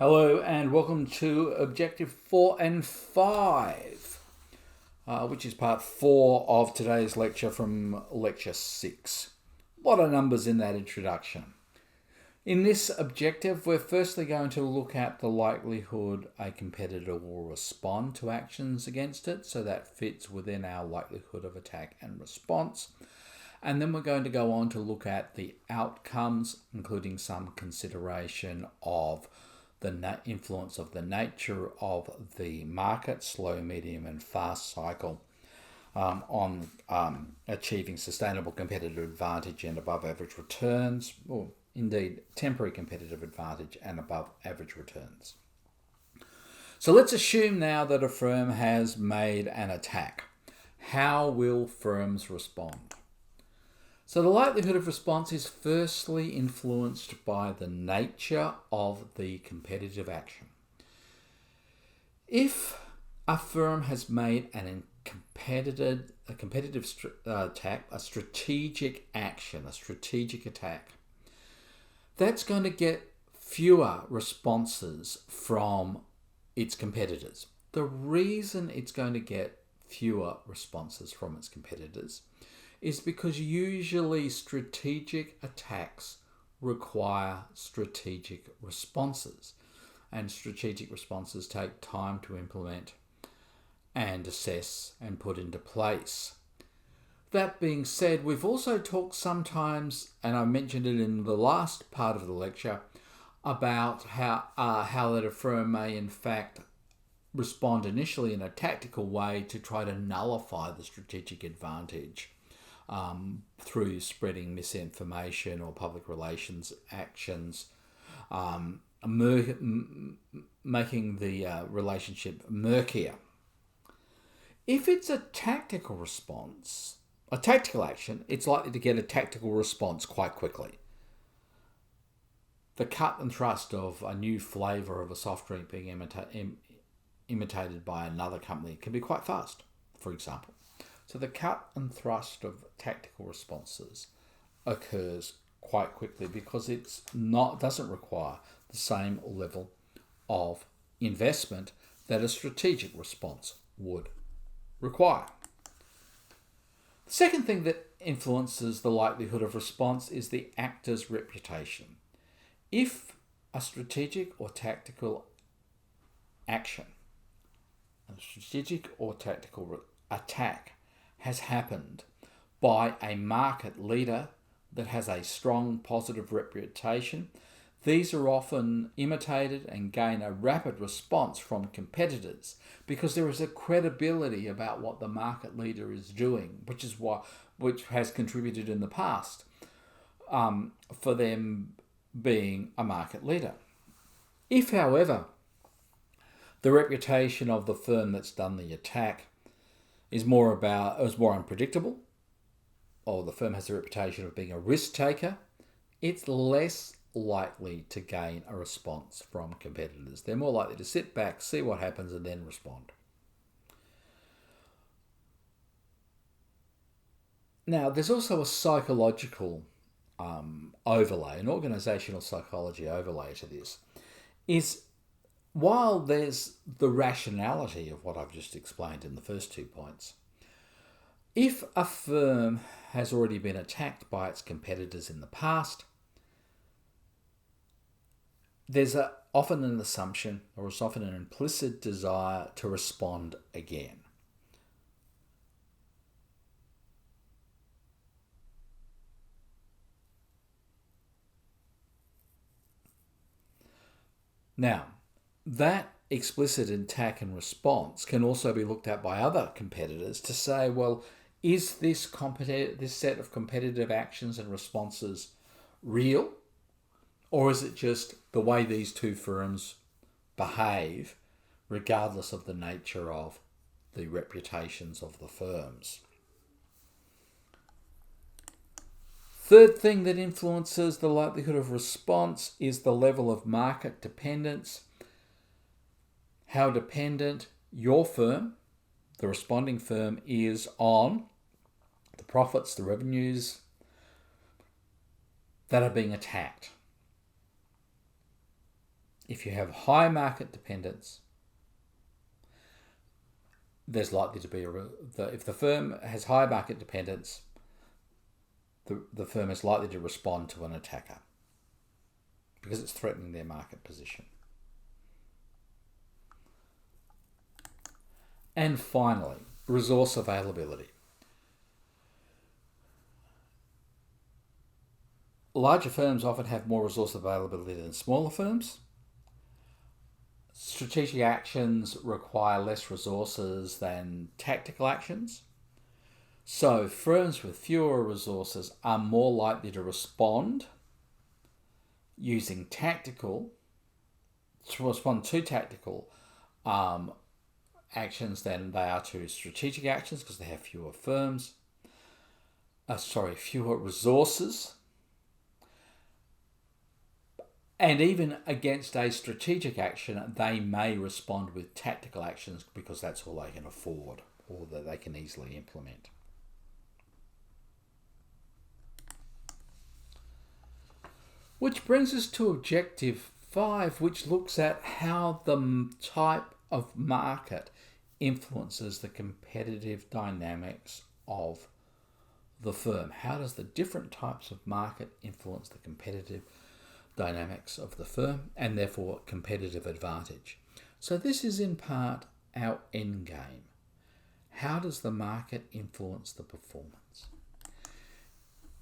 Hello and welcome to Objective 4 and 5, which is part 4 of today's lecture from Lecture 6. A lot of numbers in that introduction. In this objective, we're firstly going to look at the likelihood a competitor will respond to actions against it, so that fits within our likelihood of attack and response. And then we're going to go on to look at the outcomes, including some consideration of the influence of the nature of the market, slow, medium, and fast cycle, on achieving sustainable competitive advantage and above average returns, or indeed temporary competitive advantage and above average returns. So let's assume now that a firm has made an attack. How will firms respond? So the likelihood of response is firstly influenced by the nature of the competitive action. If a firm has made a competitive attack, a strategic action, a strategic attack, that's going to get fewer responses from its competitors. The reason it's going to get fewer responses from its competitors is because usually strategic attacks require strategic responses, and strategic responses take time to implement and assess and put into place. That being said, we've also talked sometimes, and I mentioned it in the last part of the lecture, about how that a firm may in fact respond initially in a tactical way to try to nullify the strategic advantage through spreading misinformation or public relations actions, making the relationship murkier. If it's a tactical response, a tactical action, it's likely to get a tactical response quite quickly. The cut and thrust of a new flavour of a soft drink being imitated by another company can be quite fast, for example. So the cut and thrust of tactical responses occurs quite quickly because doesn't require the same level of investment that a strategic response would require. The second thing that influences the likelihood of response is the actor's reputation. If a strategic or tactical action, a strategic or tactical attack has happened by a market leader that has a strong positive reputation, these are often imitated and gain a rapid response from competitors because there is a credibility about what the market leader is doing, which has contributed in the past for them being a market leader. If, however, the reputation of the firm that's done the attack is more unpredictable, or the firm has a reputation of being a risk taker, it's less likely to gain a response from competitors. They're more likely to sit back, see what happens, and then respond. Now, there's also a psychological overlay, an organizational psychology overlay to this, is while there's the rationality of what I've just explained in the first 2 points, if a firm has already been attacked by its competitors in the past, there's often an assumption, or it's often an implicit desire to respond again. Now, that explicit attack and response can also be looked at by other competitors to say, well, is this set of competitive actions and responses real? Or is it just the way these two firms behave, regardless of the nature of the reputations of the firms? Third thing that influences the likelihood of response is the level of market dependence. How dependent your firm, the responding firm, is on the profits, the revenues that are being attacked. if you have high market dependence, there's likely to be if the firm has high market dependence, the firm is likely to respond to an attacker because it's threatening their market position. And finally, resource availability. Larger firms often have more resource availability than smaller firms. Strategic actions require less resources than tactical actions. So firms with fewer resources are more likely to respond using to respond to tactical actions than they are to strategic actions because they have fewer resources. And even against a strategic action, they may respond with tactical actions because that's all they can afford or that they can easily implement. Which brings us to Objective 5, which looks at how the type of market influences the competitive dynamics of the firm. How does the different types of market influence the competitive dynamics of the firm and therefore competitive advantage? So this is in part our end game. How does the market influence the performance?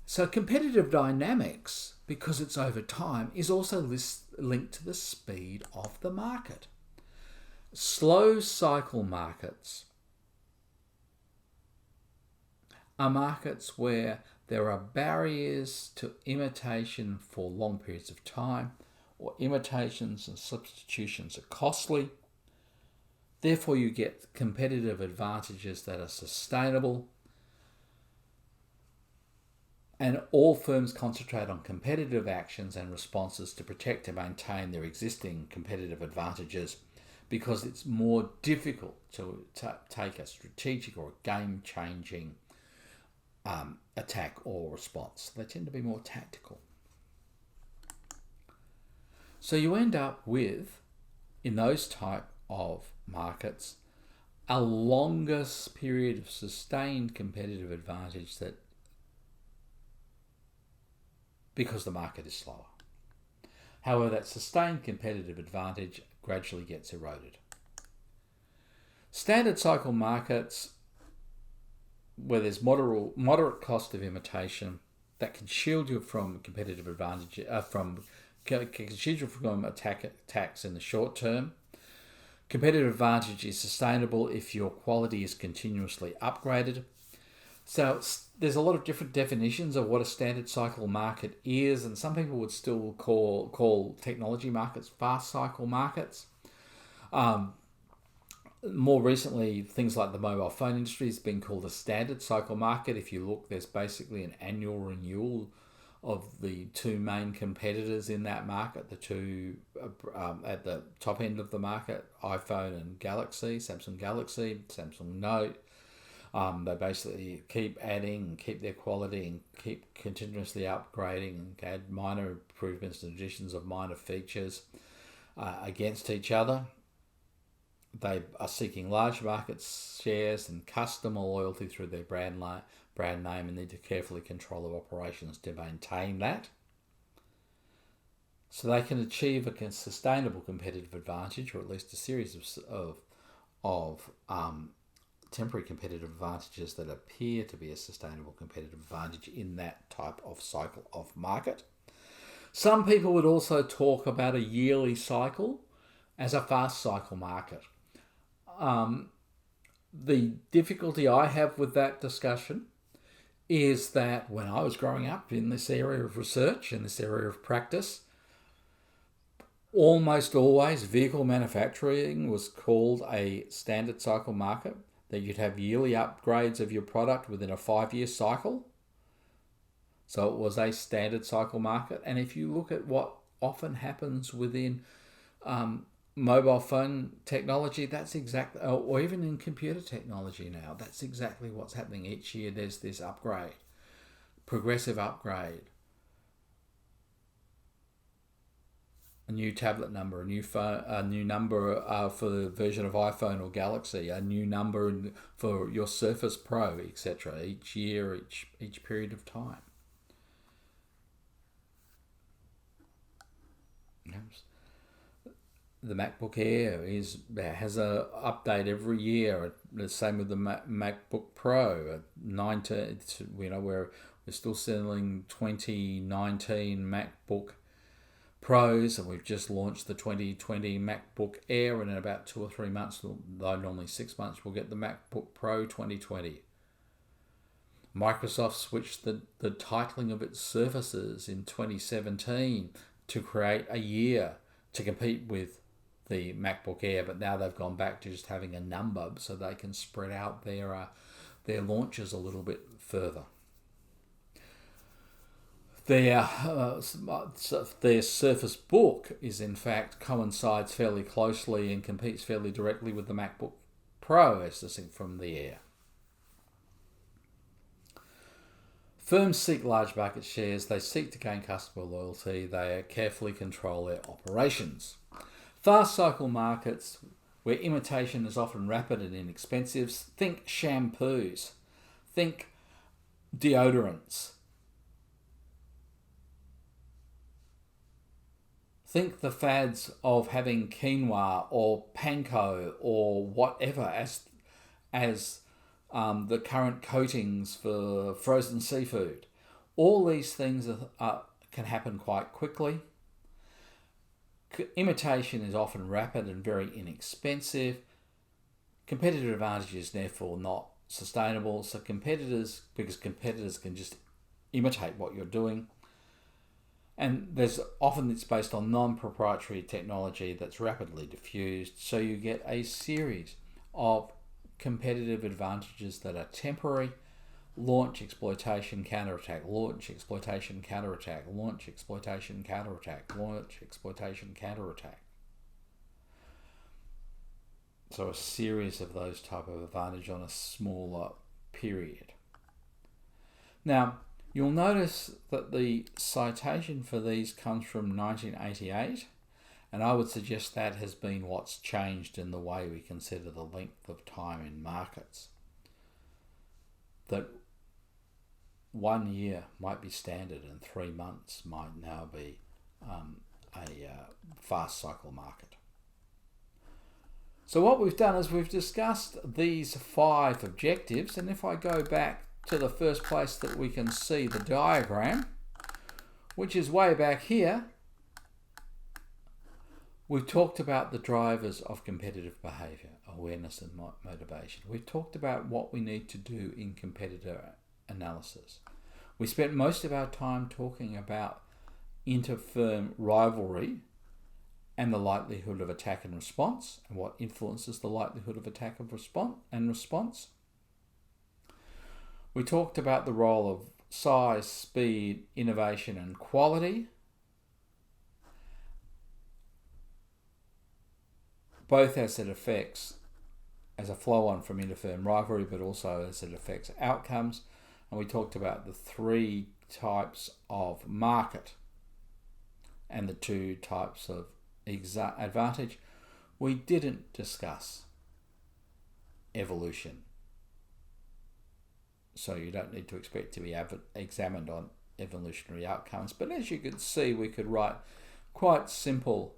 So competitive dynamics, because it's over time, is also linked to the speed of the market. Slow cycle markets are markets where there are barriers to imitation for long periods of time, or imitations and substitutions are costly. Therefore, you get competitive advantages that are sustainable. And all firms concentrate on competitive actions and responses to protect and maintain their existing competitive advantages because it's more difficult to take a strategic or a game-changing attack or response. They tend to be more tactical. So you end up with, in those type of markets, a longest period of sustained competitive advantage because the market is slower. However, that sustained competitive advantage gradually gets eroded. Standard cycle markets, where there's moderate cost of imitation, that can shield you from competitive advantage, can shield you from attacks in the short term. Competitive advantage is sustainable if your quality is continuously upgraded. So there's a lot of different definitions of what a standard cycle market is, and some people would still call technology markets fast cycle markets. More recently, things like the mobile phone industry has been called a standard cycle market. If you look, there's basically an annual renewal of the two main competitors in that market, the two at the top end of the market, iPhone and Galaxy, Samsung Galaxy, Samsung Note. They basically keep adding and keep their quality and keep continuously upgrading and add minor improvements and additions of minor features against each other. They are seeking large market shares and customer loyalty through their brand name and need to carefully control their operations to maintain that. So they can achieve a sustainable competitive advantage, or at least a series of temporary competitive advantages that appear to be a sustainable competitive advantage in that type of cycle of market. Some people would also talk about a yearly cycle as a fast cycle market. The difficulty I have with that discussion is that when I was growing up in this area of research, in this area of practice, almost always vehicle manufacturing was called a standard cycle market, that you'd have yearly upgrades of your product within a 5-year cycle. So it was a standard cycle market. And if you look at what often happens within mobile phone technology, that's exactly, or even in computer technology now, that's exactly what's happening. Each year there's this upgrade, progressive upgrade. a new tablet number, a new phone, a new number for the version of iPhone or Galaxy, a new number for your Surface Pro, etc. Each year, each period of time. The MacBook Air has a update every year. The same with the MacBook Pro. 19, we're still selling 2019 MacBook Pros, and we've just launched the 2020 MacBook Air, and in about 2 or 3 months, though normally 6 months, we'll get the MacBook Pro 2020. Microsoft switched the titling of its Surfaces in 2017 to create a year to compete with the MacBook Air, but now they've gone back to just having a number so they can spread out their launches a little bit further. Their Surface Book is in fact coincides fairly closely and competes fairly directly with the MacBook Pro as distinct from the Air. Firms seek large market shares, they seek to gain customer loyalty, they carefully control their operations. Fast cycle markets where imitation is often rapid and inexpensive, think shampoos, think deodorants, think the fads of having quinoa or panko or whatever as the current coatings for frozen seafood. All these things can happen quite quickly. Imitation is often rapid and very inexpensive. Competitive advantage is therefore not sustainable. So competitors can just imitate what you're doing. And it's based on non-proprietary technology that's rapidly diffused. So you get a series of competitive advantages that are temporary. Launch, exploitation, counterattack, launch, exploitation, counterattack, launch, exploitation, counterattack, launch, exploitation, counterattack. So a series of those type of advantage on a smaller period. Now, you'll notice that the citation for these comes from 1988, and I would suggest that has been what's changed in the way we consider the length of time in markets. That 1 year might be standard and 3 months might now be a fast cycle market. So what we've done is we've discussed these 5 objectives, and if I go back to the first place that we can see the diagram, which is way back here, we've talked about the drivers of competitive behaviour, awareness and motivation. We've talked about what we need to do in competitor analysis. We spent most of our time talking about inter-firm rivalry and the likelihood of attack and response, and what influences the likelihood of attack and response. We talked about the role of size, speed, innovation and quality, both as it affects as a flow-on from inter-firm rivalry, but also as it affects outcomes. And we talked about the 3 types of market and the 2 types of advantage. We didn't discuss evolution, so you don't need to expect to be examined on evolutionary outcomes. But as you can see, we could write quite simple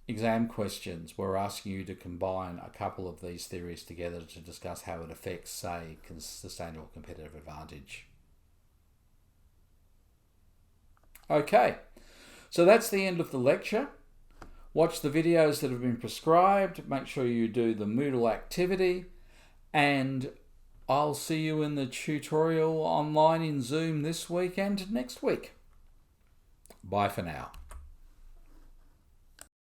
exam questions. We're asking you to combine a couple of these theories together to discuss how it affects, say, sustainable competitive advantage. Okay, so that's the end of the lecture. Watch the videos that have been prescribed. Make sure you do the Moodle activity, and I'll see you in the tutorial online in Zoom this week and next week. Bye for now.